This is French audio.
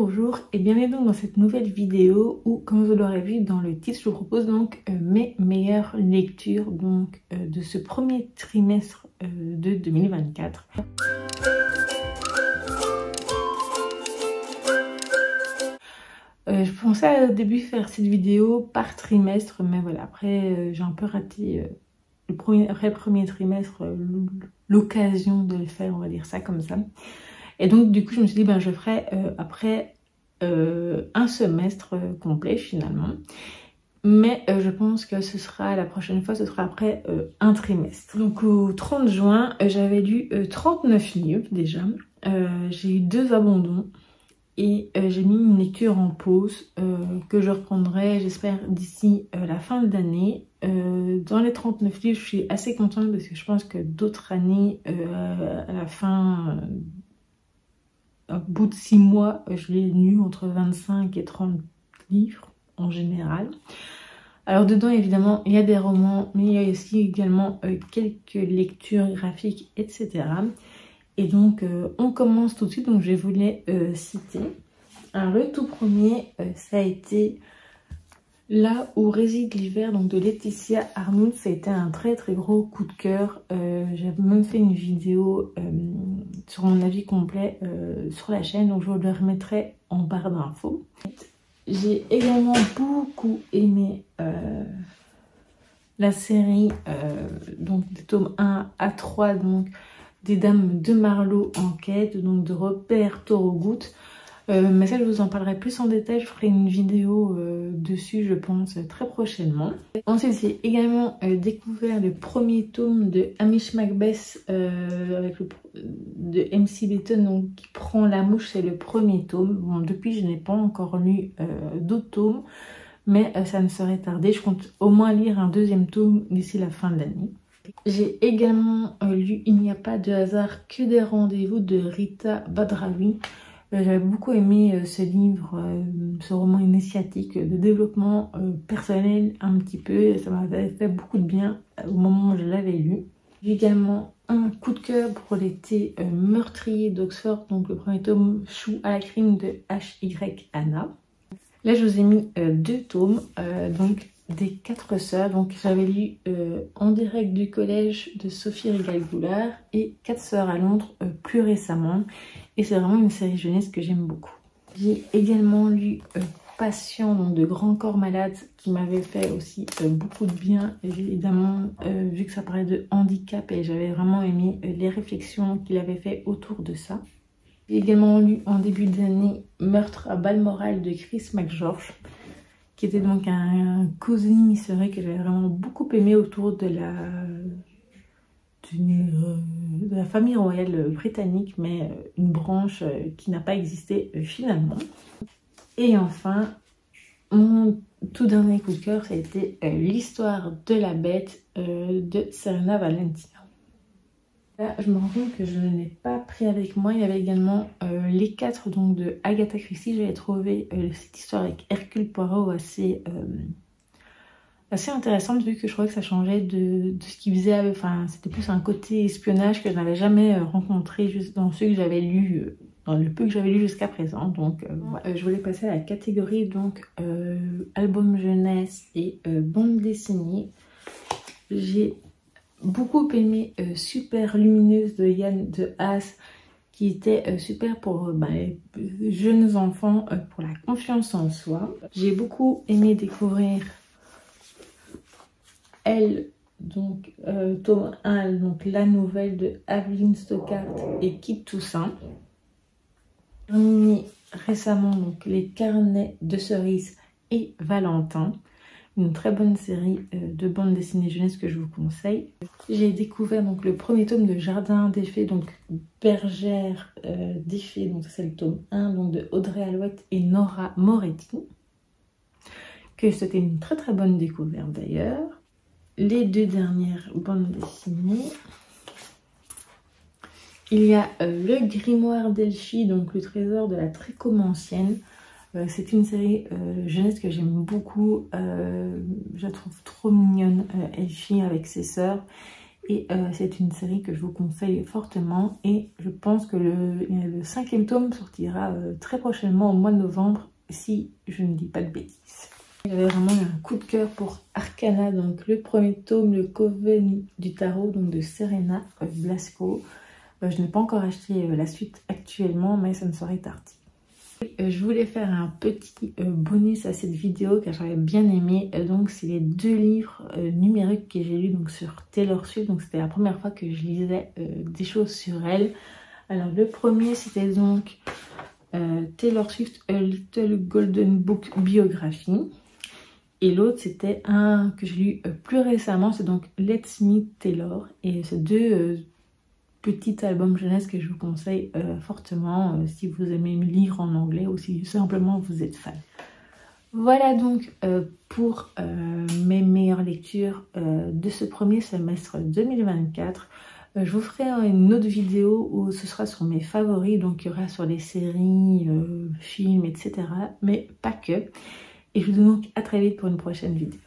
bonjour et bienvenue donc dans cette nouvelle vidéo où, comme vous l'aurez vu dans le titre, je vous propose donc mes meilleures lectures donc de ce premier trimestre de 2024. Je pensais au début faire cette vidéo par trimestre, mais voilà, après j'ai un peu raté après le premier trimestre l'occasion de le faire, on va dire ça comme ça. Et donc du coup je me suis dit je ferai après un semestre complet finalement. Mais je pense que ce sera la prochaine fois, ce sera après un trimestre. Donc au 30 juin, j'avais lu 39 livres déjà. J'ai eu 2 abandons. Et j'ai mis une lecture en pause que je reprendrai, j'espère, d'ici la fin de l'année. Dans les 39 livres, je suis assez contente parce que je pense que d'autres années, à la fin, au bout de 6 mois, je l'ai lu entre 25 et 30 livres en général. Alors dedans, évidemment, il y a des romans, mais il y a aussi également quelques lectures graphiques, etc. Et donc, on commence tout de suite. Donc, je voulais citer. Alors, le tout premier, ça a été Là où réside l'hiver, donc de Laetitia Arnould. Ça a été un très très gros coup de cœur. J'ai même fait une vidéo sur mon avis complet sur la chaîne. Donc, je vous le remettrai en barre d'infos. J'ai également beaucoup aimé la série donc des tomes 1 à 3, donc des Dames de Marlowe en quête, donc de Robert Thorogood. Mais ça je vous en parlerai plus en détail, je ferai une vidéo dessus je pense très prochainement. Ensuite j'ai également découvert le premier tome de Hamish Macbeth de MC Benton, donc qui prend la mouche, c'est le premier tome. Bon, depuis je n'ai pas encore lu d'autres tomes, mais ça ne saurait tarder, je compte au moins lire un deuxième tome d'ici la fin de l'année. J'ai également lu Il n'y a pas de hasard que des rendez-vous de Rita Badrawi. J'avais beaucoup aimé ce livre, ce roman initiatique de développement personnel un petit peu. Et ça m'avait fait beaucoup de bien au moment où je l'avais lu. J'ai également un coup de cœur pour l'été meurtrier d'Oxford, donc le premier tome Chou à la crime de H.Y. Anna. Là je vous ai mis 2 tomes, donc des 4 sœurs. Donc j'avais lu En direct du collège de Sophie Régal-Goulard et 4 sœurs à Londres plus récemment. Et c'est vraiment une série jeunesse que j'aime beaucoup. J'ai également lu Patient, donc de Grand Corps Malade, qui m'avait fait aussi beaucoup de bien. Évidemment, vu que ça parlait de handicap, et j'avais vraiment aimé les réflexions qu'il avait fait autour de ça. J'ai également lu en début d'année Meurtre à Balmoral de Chris McGeorge, qui était donc un cosy mystery que j'avais vraiment beaucoup aimé autour de la famille royale britannique, mais une branche qui n'a pas existé finalement. Et enfin, mon tout dernier coup de cœur, ça a été L'histoire de la bête de Serena Valentina. Là, je me rends compte que je ne l'ai pas pris avec moi. Il y avait également les 4 donc, de Agatha Christie. J'avais trouvé cette histoire avec Hercule Poirot assez intéressante, vu que je trouvais que ça changeait de ce qu'il faisait. Enfin, c'était plus un côté espionnage que je n'avais jamais rencontré juste dans ceux que j'avais lus, dans le peu que j'avais lu jusqu'à présent. Donc voilà. Je voulais passer à la catégorie donc album jeunesse et bande dessinée. J'ai beaucoup aimé Super Lumineuse de Yann de Haas, qui était super pour les jeunes enfants, pour la confiance en soi. J'ai beaucoup aimé découvrir Elle, donc tome 1, donc la nouvelle de Aveline Stockart et Kit Toussaint. J'ai terminé récemment donc Les Carnets de Cerise et Valentin, une très bonne série de bande dessinée jeunesse que je vous conseille. J'ai découvert donc le premier tome de Jardin des Fées, donc Bergère des Fées, donc c'est le tome 1 donc de Audrey Alouette et Nora Moretti, que c'était une très très bonne découverte d'ailleurs. Les 2 dernières bandes dessinées. Il y a Le Grimoire d'Elfie, donc le trésor de la Tricomancienne. C'est une série jeunesse que j'aime beaucoup. Je la trouve trop mignonne, Elfie avec ses sœurs. et c'est une série que je vous conseille fortement et je pense que le 5e tome sortira très prochainement au mois de novembre si je ne dis pas de bêtises. J'avais vraiment eu un coup de cœur pour Arcana, donc le premier tome, le Coven du tarot, donc de Serena Blasco. Je n'ai pas encore acheté la suite actuellement, mais ça ne saurait tarder. Je voulais faire un petit bonus à cette vidéo car j'avais bien aimé. Donc c'est les 2 livres numériques que j'ai lus donc sur Taylor Swift. Donc c'était la première fois que je lisais des choses sur elle. Alors le premier c'était donc Taylor Swift A Little Golden Book Biographie. Et l'autre c'était un que j'ai lu plus récemment, c'est donc Let's Meet Taylor. Et c'est 2 petit album jeunesse que je vous conseille fortement si vous aimez lire en anglais ou si simplement vous êtes fan. Voilà donc pour mes meilleures lectures de ce premier semestre 2024. Je vous ferai une autre vidéo où ce sera sur mes favoris, donc il y aura sur les séries, films, etc. Mais pas que. Et je vous dis donc à très vite pour une prochaine vidéo.